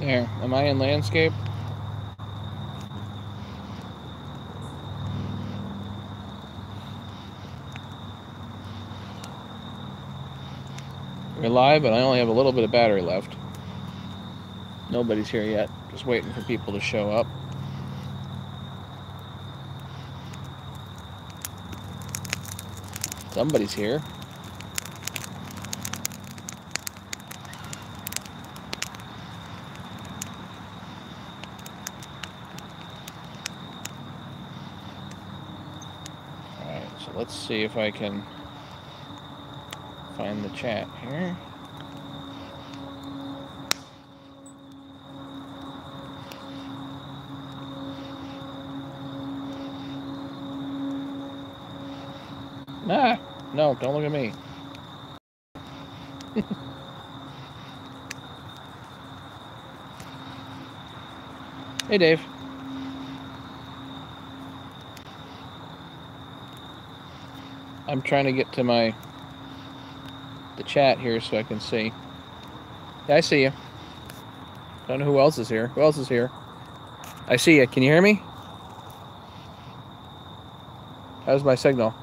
There, am I in landscape? We're live, but I only have a little bit of battery left. Nobody's here yet. Just waiting for people to show up. Somebody's here. Alright, so let's see if I can find the chat here. Nah, no, don't look at me. Hey, Dave. I'm trying to get to the chat here so I can see. Yeah, I see you. Don't know who else is here. Who else is here? I see you. Can you hear me? How's my signal?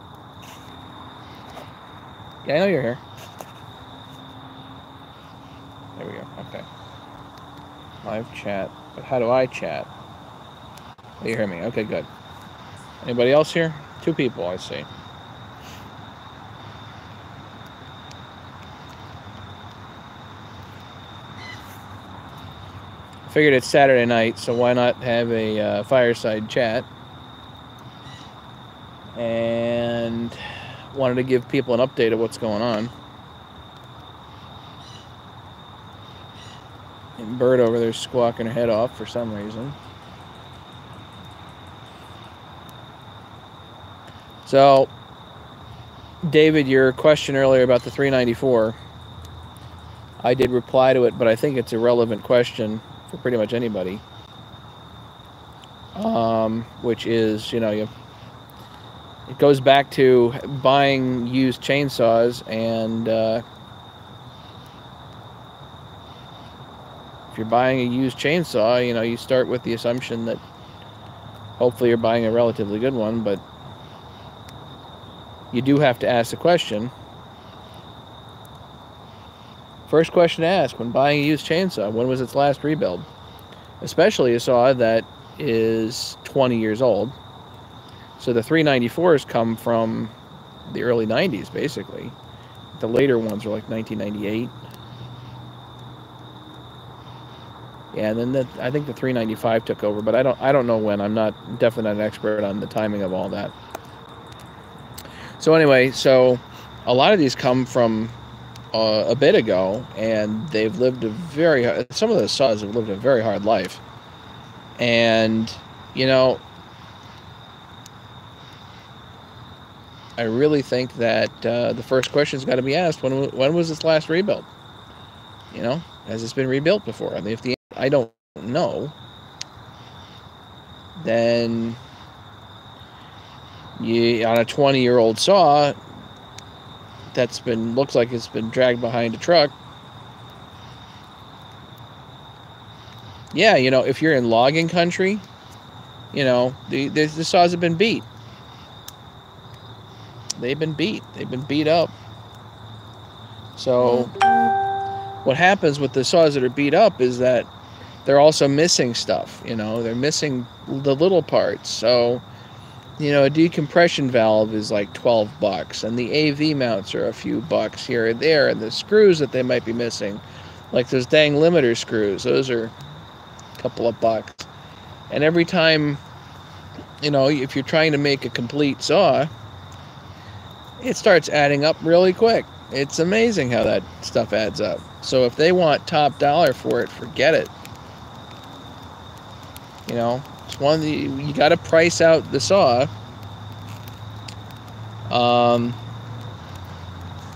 Yeah, I know you're here. There we go. Okay. Live chat. But how do I chat? Oh, you hear me? Okay, good. Anybody else here? 2 people, I see. Figured it's Saturday night, so why not have a fireside chat? And wanted to give people an update of what's going on. And Bird over there squawking her head off for some reason. So, David, your question earlier about the 394, I did reply to it, but I think it's a relevant question for pretty much anybody. Which is, it goes back to buying used chainsaws, and if you're buying a used chainsaw, you start with the assumption that hopefully you're buying a relatively good one, but you do have to ask the question. First question to ask when buying a used chainsaw: when was its last rebuild? Especially a saw that is 20 years old. So the 394s come from the early 90s, basically. The later ones are like 1998. Yeah, and then I think the 395 took over, but I don't know when. I'm definitely not an expert on the timing of all that. So anyway, a lot of these come from a bit ago, and they've lived some of the saws have lived a very hard life. And, I really think that the first question's got to be asked, when was this last rebuilt? Has this been rebuilt before? I mean, if I don't know, then on a 20-year-old saw looks like it's been dragged behind a truck. Yeah, if you're in logging country, the saws have been beat. They've been beat up. So what happens with the saws that are beat up is that they're also missing stuff. They're missing the little parts. So, a decompression valve is like $12, and the AV mounts are a few bucks here and there, and the screws that they might be missing, like those dang limiter screws, those are a couple of bucks. And every time, if you're trying to make a complete saw, it starts adding up really quick. It's amazing how that stuff adds up. So if they want top dollar for it, forget it. It's one you got to price out the saw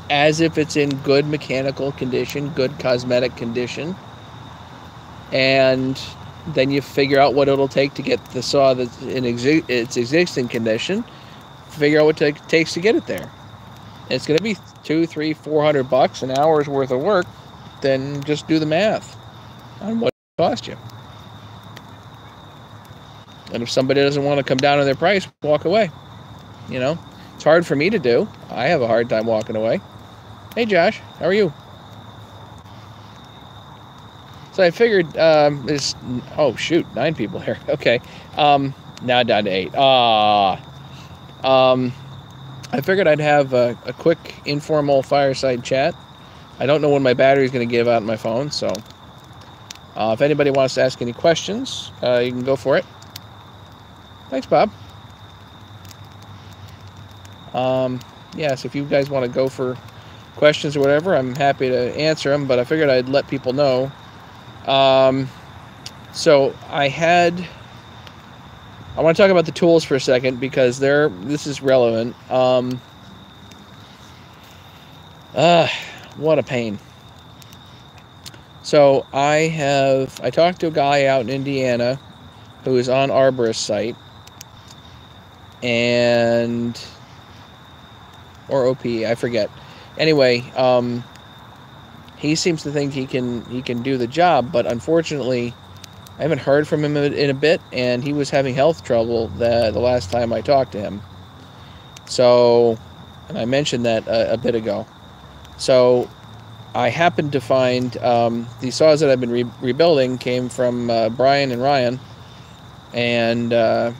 as if it's in good mechanical condition, good cosmetic condition, and then you figure out what it'll take to get the saw that's in its existing condition. Figure out what it takes to get it there. It's going to be $200, $300, $400 an hour's worth of work. Then just do the math on what cost you. And if somebody doesn't want to come down on their price, walk away. You know, it's hard for me to do. I have a hard time walking away. Hey, Josh, how are you? So I figured there's, oh, shoot, 9 people here. Okay. Now down to 8. I figured I'd have a quick informal fireside chat. I don't know when my battery's going to give out on my phone, so if anybody wants to ask any questions, you can go for it. Thanks, Bob. Yeah, so if you guys want to go for questions or whatever, I'm happy to answer them, but I figured I'd let people know. So I want to talk about the tools for a second because this is relevant. What a pain. So I talked to a guy out in Indiana who is on Arborist site or OP, I forget. Anyway, he seems to think he can do the job, but unfortunately I haven't heard from him in a bit, and he was having health trouble the last time I talked to him. So, and I mentioned that a bit ago. So I happened to find these saws that I've been rebuilding came from Brian and Ryan, and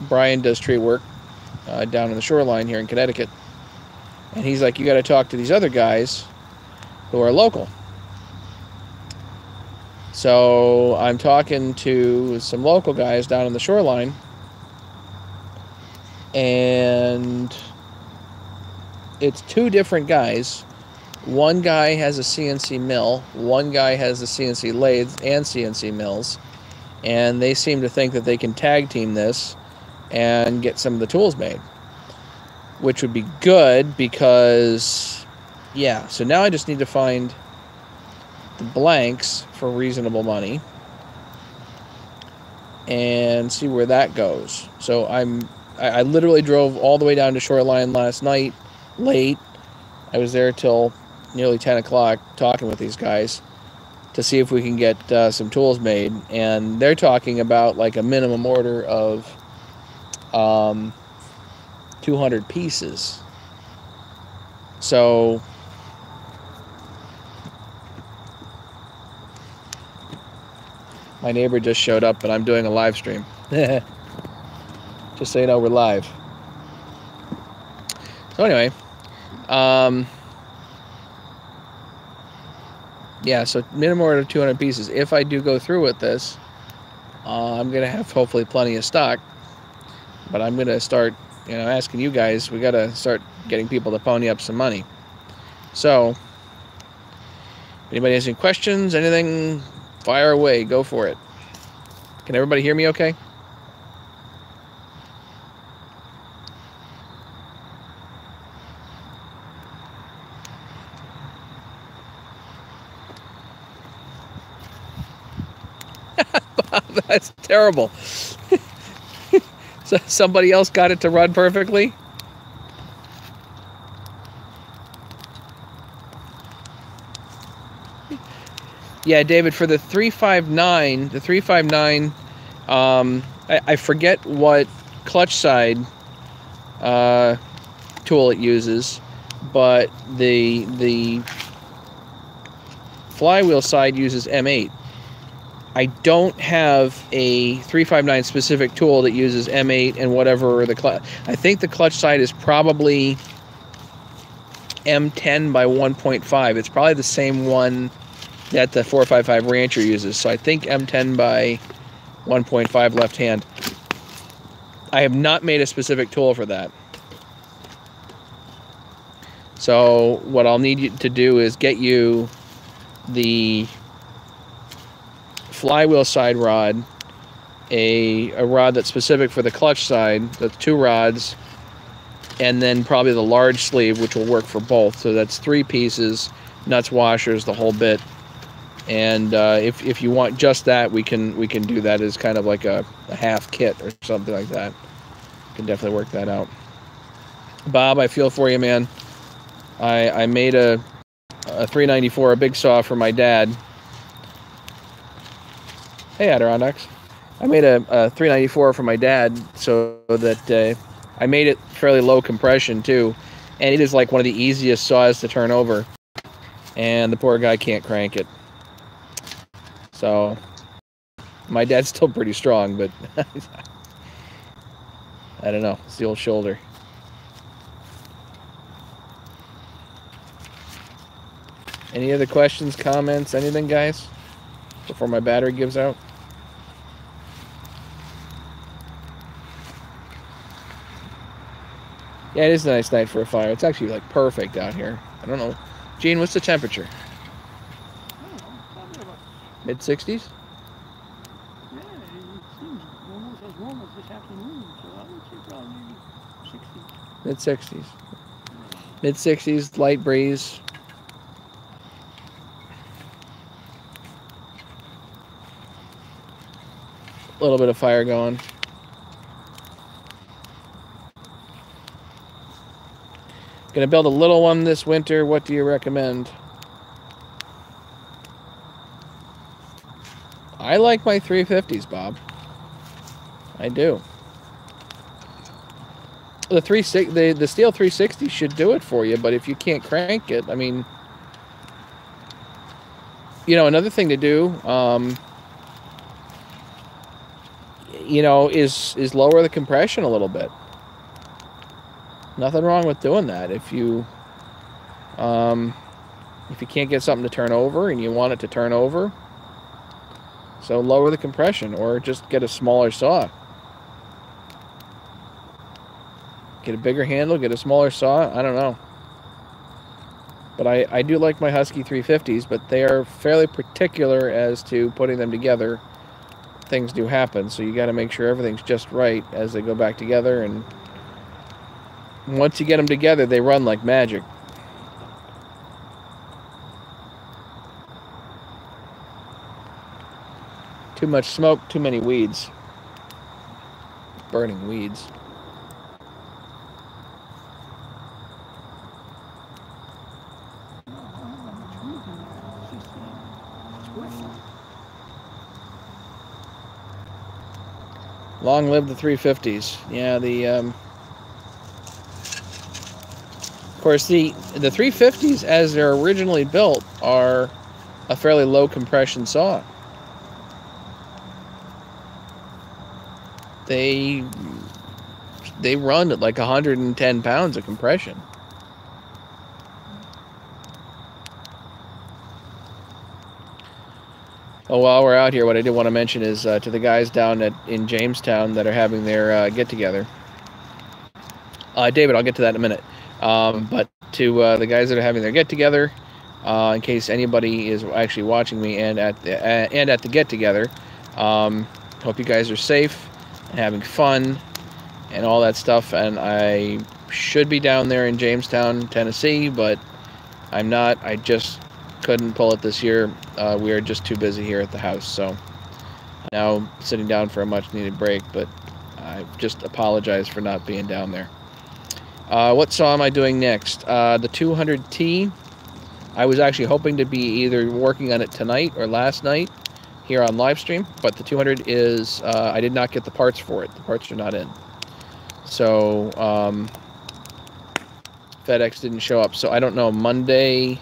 Brian does tree work down in the shoreline here in Connecticut, and he's like, you got to talk to these other guys who are local. So I'm talking to some local guys down in the shoreline, and it's 2 different guys. One guy has a CNC mill, one guy has a CNC lathe and CNC mills, and they seem to think that they can tag team this and get some of the tools made, which would be good because, yeah, so now I just need to find the blanks for reasonable money and see where that goes. So I literally drove all the way down to Shoreline last night, late. I was there till nearly 10 o'clock talking with these guys to see if we can get some tools made, and they're talking about like a minimum order of 200 pieces. So my neighbor just showed up, and I'm doing a live stream. Just so you know, we're live. So anyway, yeah, so minimum order of 200 pieces. If I do go through with this, I'm going to have hopefully plenty of stock. But I'm going to start, asking you guys. We got to start getting people to pony up some money. So, if anybody has any questions, anything, fire away. Go for it. Can everybody hear me okay? That's terrible. So somebody else got it to run perfectly? Yeah, David, for the 359, I forget what clutch side tool it uses, but the flywheel side uses M8. I don't have a 359 specific tool that uses M8 and whatever the clutch. I think the clutch side is probably M10 by 1.5. It's probably the same one that the 455 Rancher uses. So I think M10 by 1.5 left hand. I have not made a specific tool for that. So what I'll need you to do is get you the flywheel side rod, a rod that's specific for the clutch side, that's 2 rods, and then probably the large sleeve, which will work for both. So that's 3 pieces, nuts, washers, the whole bit. And if you want just that, we can do that as kind of like a half kit or something like that. Can definitely work that out. Bob, I feel for you, man. I made a 394, a big saw for my dad. Hey, Adirondacks. I made a 394 for my dad so that I made it fairly low compression too, and it is like one of the easiest saws to turn over, and the poor guy can't crank it. So my dad's still pretty strong, but I don't know. It's the old shoulder. Any other questions, comments, anything, guys? Before my battery gives out? Yeah, it is a nice night for a fire. It's actually like perfect out here. I don't know. Gene, what's the temperature? Mid 60s? Yeah, it seems almost as warm as this afternoon, so I would say probably 60. Mid 60s. Mid 60s, light breeze. A little bit of fire going. Gonna build a little one this winter. What do you recommend? I like my 350s, Bob. I do. The steel 360 should do it for you, but if you can't crank it, I mean, you know, another thing to do, you know, is lower the compression a little bit. Nothing wrong with doing that. If you can't get something to turn over and you want it to turn over, so lower the compression or just get a smaller saw. Get a bigger handle, get a smaller saw. I don't know. But I do like my Husky 350s, but they are fairly particular as to putting them together. Things do happen, so you got to make sure everything's just right as they go back together. And once you get them together, they run like magic. Too much smoke, too many weeds. Burning weeds. Long live the 350s. Yeah, of course, the 350s, as they're originally built, are a fairly low compression saw. They run at like 110 pounds of compression. Oh, while we're out here, what I did want to mention is to the guys down in Jamestown that are having their get-together. David, I'll get to that in a minute. But to the guys that are having their get-together, in case anybody is actually watching me and at the get-together, hope you guys are safe and having fun and all that stuff. And I should be down there in Jamestown, Tennessee, but I'm not. I just couldn't pull it this year. We are just too busy here at the house, so now sitting down for a much-needed break, but I just apologize for not being down there. What saw am I doing next? The 200T. I was actually hoping to be either working on it tonight or last night here on live stream, but the 200 is, I did not get the parts for it. The parts are not in. So, FedEx didn't show up, so I don't know. Monday,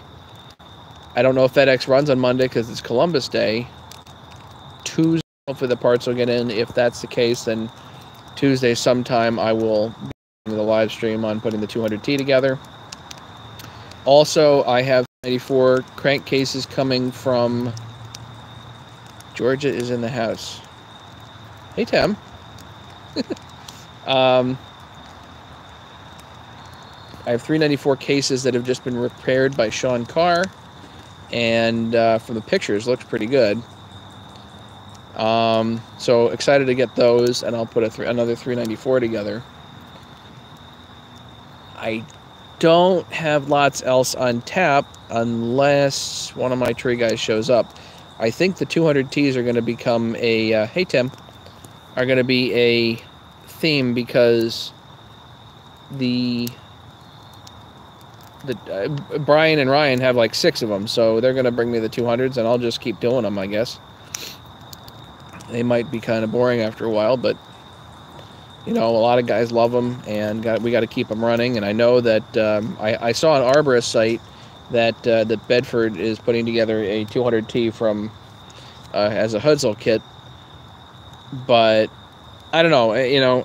I don't know if FedEx runs on Monday because it's Columbus Day. Tuesday, hopefully the parts will get in. If that's the case, then Tuesday sometime I will be doing the live stream on putting the 200T together. Also, I have 94 crankcases coming from... Georgia is in the house. Hey, Tim. I have 394 cases that have just been repaired by Sean Carr. And from the pictures, looks pretty good. So excited to get those, and I'll put another 394 together. I don't have lots else on tap unless one of my tree guys shows up. I think the 200Ts are going to become a, hey Tim, are going to be a theme because Brian and Ryan have like 6 of them, so they're going to bring me the 200s, and I'll just keep doing them, I guess. they might be kind of boring after a while, but you know, a lot of guys love them, and we got to keep them running. And I know that I saw an arborist site that that Bedford is putting together a 200T from as a Hudzel kit, but I don't know. You know,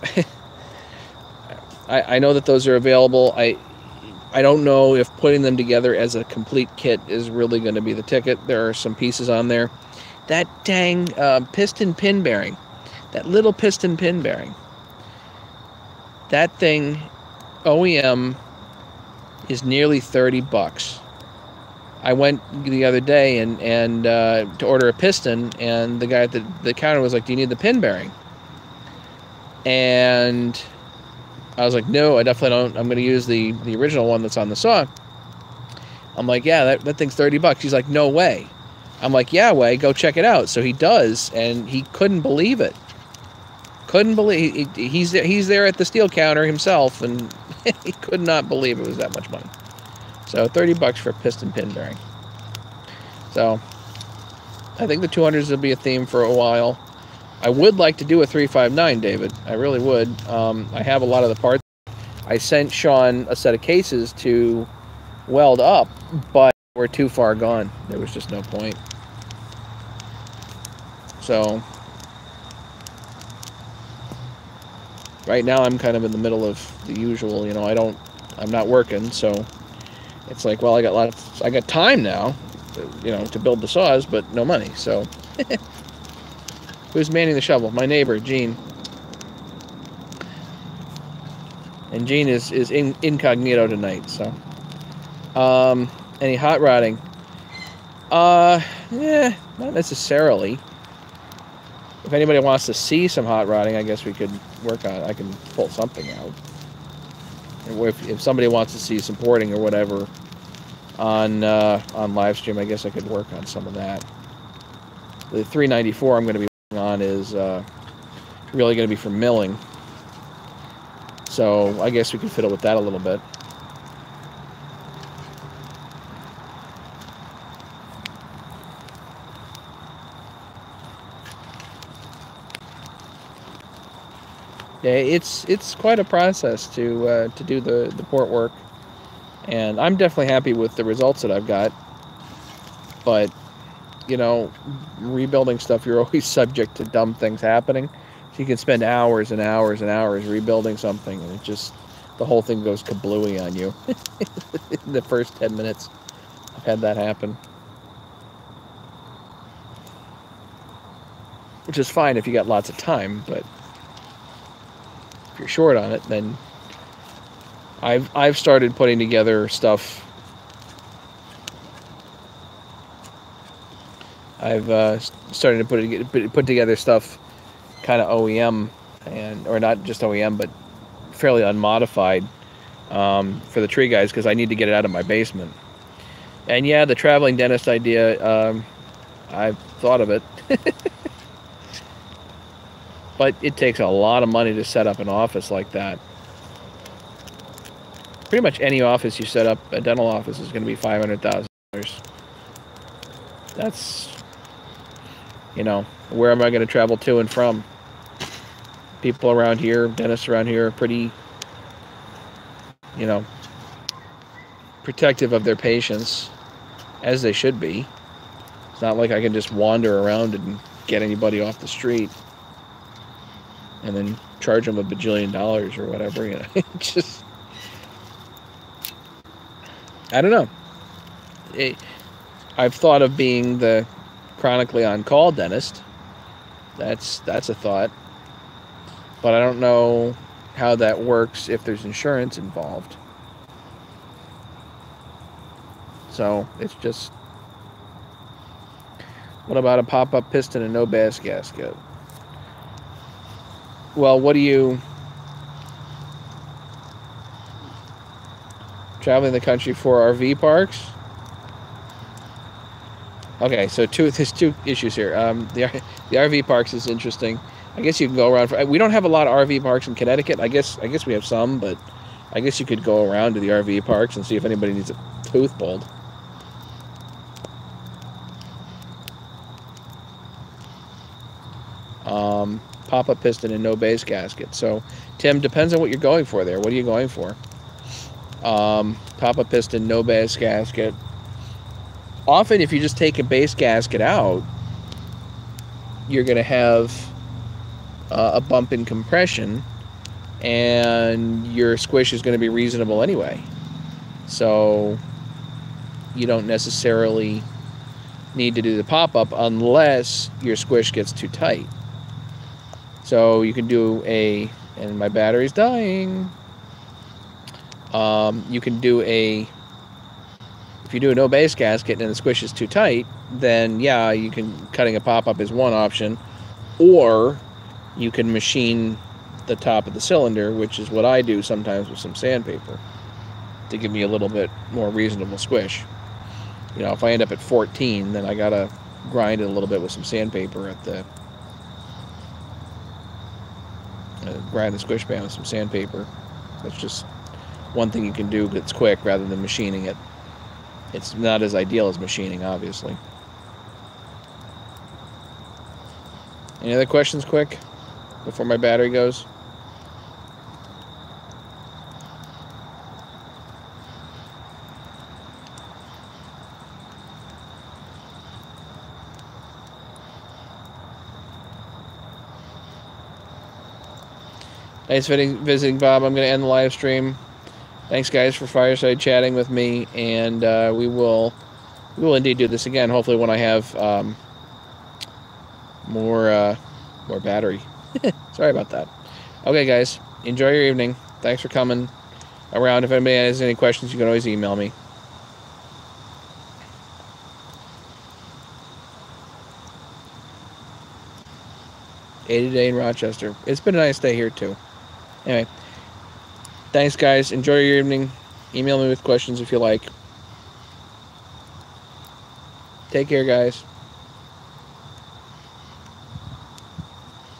I know that those are available. I don't know if putting them together as a complete kit is really going to be the ticket. There are some pieces on there. That dang piston pin bearing, that little piston pin bearing. That thing, OEM, is nearly $30. I went the other day and to order a piston, and the guy at the counter was like, "Do you need the pin bearing?" And I was like, "No, I definitely don't. I'm going to use the original one that's on the saw." I'm like, "Yeah, that thing's $30." He's like, "No way." I'm like, "Yeah, way. Go check it out." So he does, and he couldn't believe it. Couldn't believe he's there at the steel counter himself, and he could not believe it was that much money. So $30 for a piston pin bearing. So I think the 200s will be a theme for a while. I would like to do a 359, David. I really would. I have a lot of the parts. I sent Sean a set of cases to weld up, but we're too far gone. There was just no point. So right now I'm kind of in the middle of the usual, you know, I'm not working, so it's like, well, I got time now, you know, to build the saws, but no money. So who's manning the shovel? My neighbor, Gene. And Gene is incognito tonight, so any hot rodding? Yeah, not necessarily. If anybody wants to see some hot rodding, I guess we could work on it. I can pull something out. If somebody wants to see some porting or whatever on live stream, I guess I could work on some of that. The 394 I'm going to be working on is really going to be for milling. So I guess we could fiddle with that a little bit. Yeah, it's quite a process to do the port work, and I'm definitely happy with the results that I've got. But you know, rebuilding stuff, you're always subject to dumb things happening. So you can spend hours and hours and hours rebuilding something, and it just the whole thing goes kablooey on you in the first 10 minutes. I've had that happen, which is fine if you got lots of time, but if you're short on it, then I've started putting together stuff. I've started to put together stuff kind of OEM, or not just OEM, but fairly unmodified for the tree guys, because I need to get it out of my basement. And yeah, the traveling dentist idea, I've thought of it. But it takes a lot of money to set up an office like that. Pretty much any office you set up, a dental office, is going to be $500,000. That's, you know, where am I going to travel to and from? People around here, dentists around here, are pretty, you know, protective of their patients, as they should be. It's not like I can just wander around and get anybody off the street and then charge them $1 bajillion or whatever, you know. Just, I don't know. I've thought of being the chronically on-call dentist. That's a thought. But I don't know how that works if there's insurance involved. So it's just, what about a pop-up piston and no bass gasket? Well, what do you... Traveling the country for RV parks? Okay, so there's two issues here. The RV parks is interesting. I guess you can go around. We don't have a lot of RV parks in Connecticut. I guess we have some, but I guess you could go around to the RV parks and see if anybody needs a tooth pulled. pop-up piston and no base gasket. So, Tim, depends on what you're going for there. What are you going for? Pop-up piston, no base gasket. Often, if you just take a base gasket out, you're going to have a bump in compression, and your squish is going to be reasonable anyway. So you don't necessarily need to do the pop-up unless your squish gets too tight. So you can do a, and my battery's dying. You can do a, if you do a no base gasket and the squish is too tight, then yeah, you can, cutting a pop-up is one option, or you can machine the top of the cylinder, which is what I do sometimes with some sandpaper to give me a little bit more reasonable squish. You know, if I end up at 14, then I gotta grind it a little bit with some sandpaper at the grind the squish band with some sandpaper. That's just one thing you can do that's quick rather than machining it. It's not as ideal as machining, obviously. Any other questions quick before my battery goes? Thanks for visiting, Bob. I'm going to end the live stream. Thanks, guys, for Fireside chatting with me, and we will indeed do this again. Hopefully, when I have more battery. Sorry about that. Okay, guys, enjoy your evening. Thanks for coming around. If anybody has any questions, you can always email me. 80 day in Rochester. It's been a nice day here too. Anyway, thanks, guys. Enjoy your evening. Email me with questions if you like. Take care, guys.